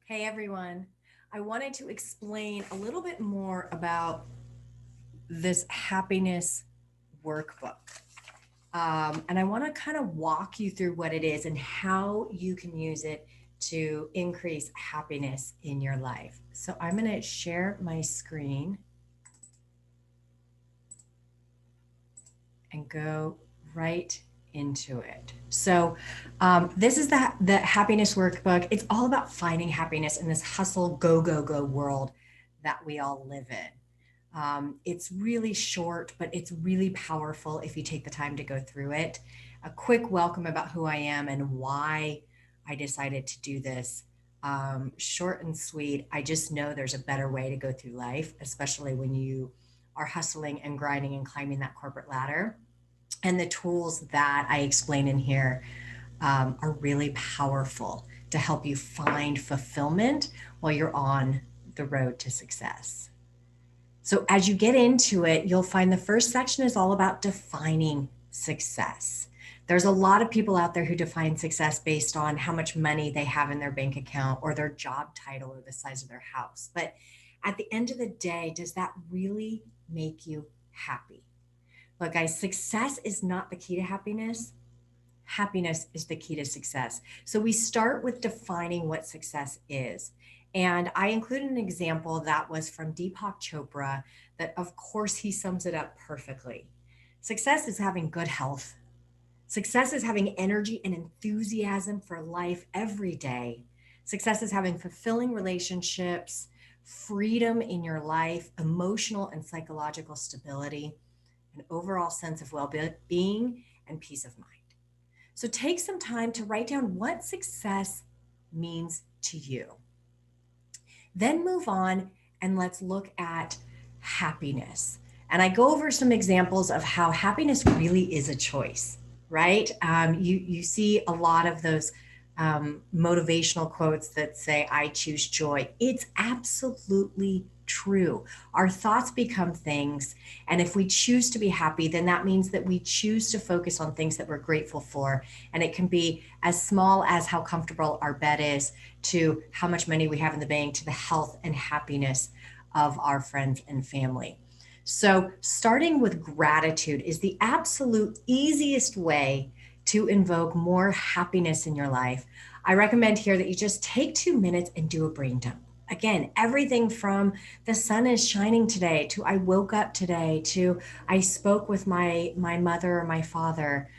Hey everyone, I wanted to explain a little bit more about this happiness workbook. And I want to kind of walk you through what it is and how you can use it to increase happiness in your life. So I'm going to share my screen and go right into it. So this is the happiness workbook. It's all about finding happiness in this hustle, go, go, go world that we all live in. It's really short, but it's really powerful if you take the time to go through it. A quick welcome about who I am and why I decided to do this. Short and sweet. I just know there's a better way to go through life, especially when you are hustling and grinding and climbing that corporate ladder. And the tools that I explain in here are really powerful to help you find fulfillment while you're on the road to success. So, as you get into it, you'll find the first section is all about defining success. There's a lot of people out there who define success based on how much money they have in their bank account or their job title or the size of their house. But at the end of the day, does that really make you happy? Look, guys, success is not the key to happiness. Happiness is the key to success. So we start with defining what success is. And I included an example that was from Deepak Chopra that, of course, he sums it up perfectly. Success is having good health. Success is having energy and enthusiasm for life every day. Success is having fulfilling relationships, freedom in your life, emotional and psychological stability, an overall sense of well being, and peace of mind. So take some time to write down what success means to you. Then move on and let's look at happiness. And I go over some examples of how happiness really is a choice, right? You see a lot of those motivational quotes that say, I choose joy. It's absolutely true. Our thoughts become things. And if we choose to be happy, then that means that we choose to focus on things that we're grateful for. And it can be as small as how comfortable our bed is, to how much money we have in the bank, to the health and happiness of our friends and family. So, starting with gratitude is the absolute easiest way to invoke more happiness in your life. I recommend here that you just take 2 minutes and do a brain dump. Again, everything from the sun is shining today to I woke up today to I spoke with my mother or my father,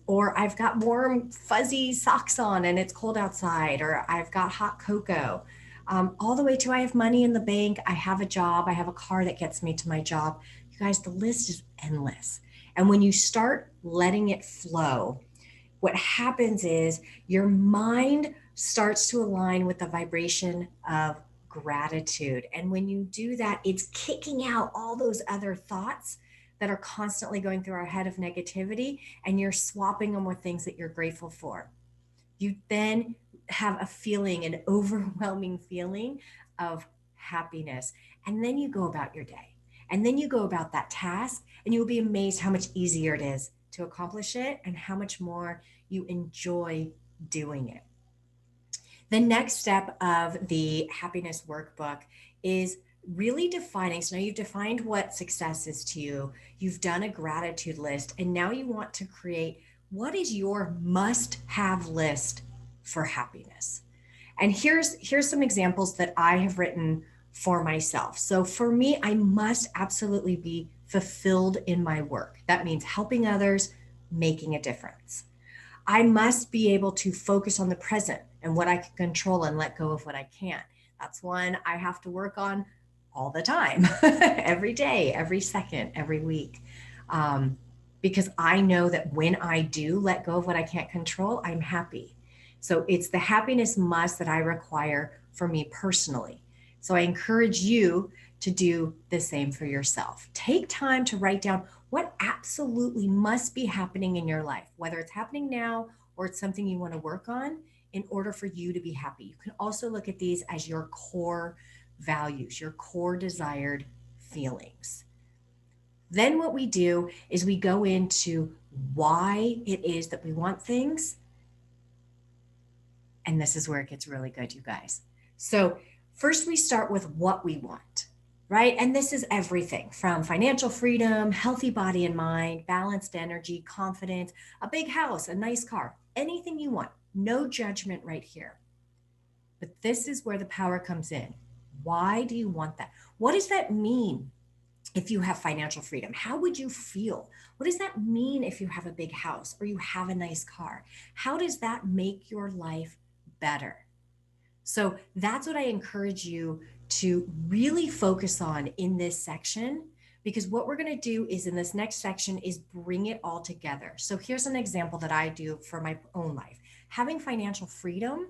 or I've got warm fuzzy socks on and it's cold outside, or I've got hot cocoa, all the way to I have money in the bank, I have a job, I have a car that gets me to my job. You guys, the list is endless. And when you start letting it flow, what happens is your mind starts to align with the vibration of gratitude. And when you do that, it's kicking out all those other thoughts that are constantly going through our head of negativity, and you're swapping them with things that you're grateful for. You then have a feeling, an overwhelming feeling of happiness. And then you go about your day. And then you go about that task, and you'll be amazed how much easier it is to accomplish it and how much more you enjoy doing it. The next step of the happiness workbook is really defining. So now you've defined what success is to you, you've done a gratitude list, and now you want to create what is your must have list for happiness. And here's some examples that I have written for myself. So for me, I must absolutely be fulfilled in my work. That means helping others, making a difference. I must be able to focus on the present and what I can control and let go of what I can't. That's one I have to work on all the time, every day, every second, every week. Um, because I know that when I do let go of what I can't control, I'm happy. So it's the happiness must that I require for me personally. So I encourage you to do the same for yourself. Take time to write down what absolutely must be happening in your life, whether it's happening now or it's something you want to work on in order for you to be happy. You can also look at these as your core values, your core desired feelings. Then what we do is we go into why it is that we want things And this is where it gets really good, you guys. So, first we start with what we want, right? And this is everything from financial freedom, healthy body and mind, balanced energy, confidence, a big house, a nice car, anything you want. No judgment right here. But this is where the power comes in. Why do you want that? What does that mean if you have financial freedom? How would you feel? What does that mean if you have a big house or you have a nice car? How does that make your life better? So that's what I encourage you to really focus on in this section, because what we're going to do is in this next section is bring it all together. So here's an example that I do for my own life. Having financial freedom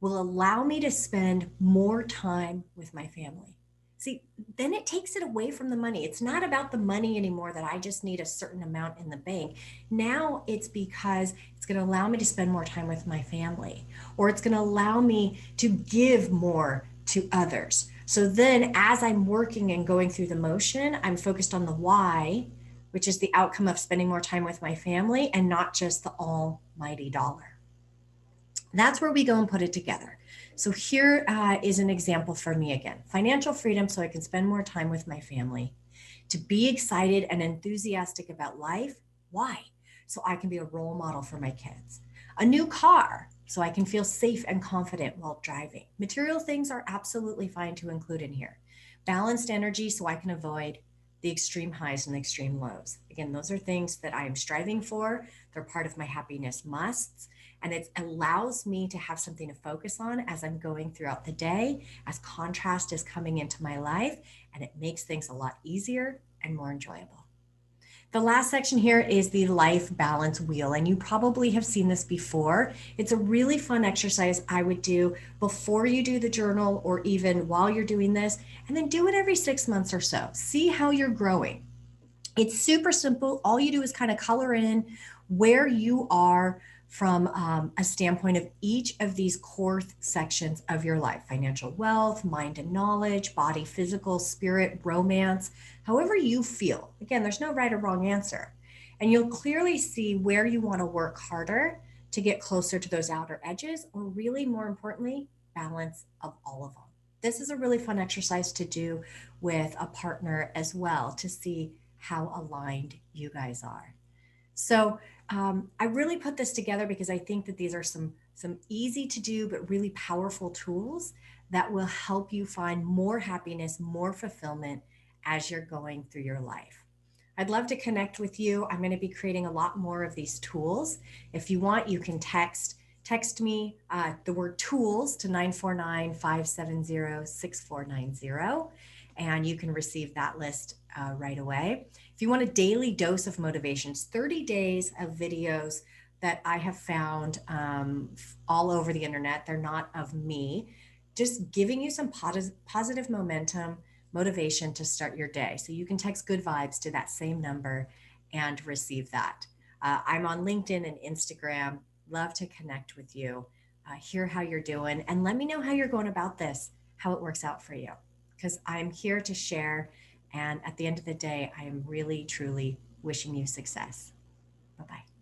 will allow me to spend more time with my family. See, then it takes it away from the money. It's not about the money anymore that I just need a certain amount in the bank. Now it's because it's going to allow me to spend more time with my family, or it's going to allow me to give more to others. So then as I'm working and going through the motion, I'm focused on the why, which is the outcome of spending more time with my family and not just the almighty dollar. That's where we go and put it together. So here is an example for me again. Financial freedom so I can spend more time with my family. To be excited and enthusiastic about life. Why? So I can be a role model for my kids. A new car so I can feel safe and confident while driving. Material things are absolutely fine to include in here. Balanced energy so I can avoid the extreme highs and the extreme lows. Again, those are things that I am striving for. They're part of my happiness musts. And it allows me to have something to focus on as I'm going throughout the day, as contrast is coming into my life, and it makes things a lot easier and more enjoyable. The last section here is the life balance wheel, and you probably have seen this before. It's a really fun exercise I would do before you do the journal or even while you're doing this, and then do it every 6 months or so. See how you're growing. It's super simple. All you do is kind of color in where you are from a standpoint of each of these core sections of your life: financial wealth, mind and knowledge, body, physical, spirit, romance, however you feel. Again, there's no right or wrong answer. And you'll clearly see where you want to work harder to get closer to those outer edges, or really more importantly, balance of all of them. This is a really fun exercise to do with a partner as well to see how aligned you guys are. So I really put this together because I think that these are some easy to do but really powerful tools that will help you find more happiness, more fulfillment as you're going through your life. I'd love to connect with you. I'm going to be creating a lot more of these tools. If you want, you can text me the word tools to 949-570-6490, and you can receive that list right away. If you want a daily dose of motivations, 30 days of videos that I have found all over the internet. They're not of me, just giving you some positive momentum, motivation to start your day. So you can text good vibes to that same number and receive that. I'm on LinkedIn and Instagram. Love to connect with you, hear how you're doing, and let me know how you're going about this, how it works out for you, because I'm here to share. And at the end of the day, I am really, truly wishing you success. Bye-bye.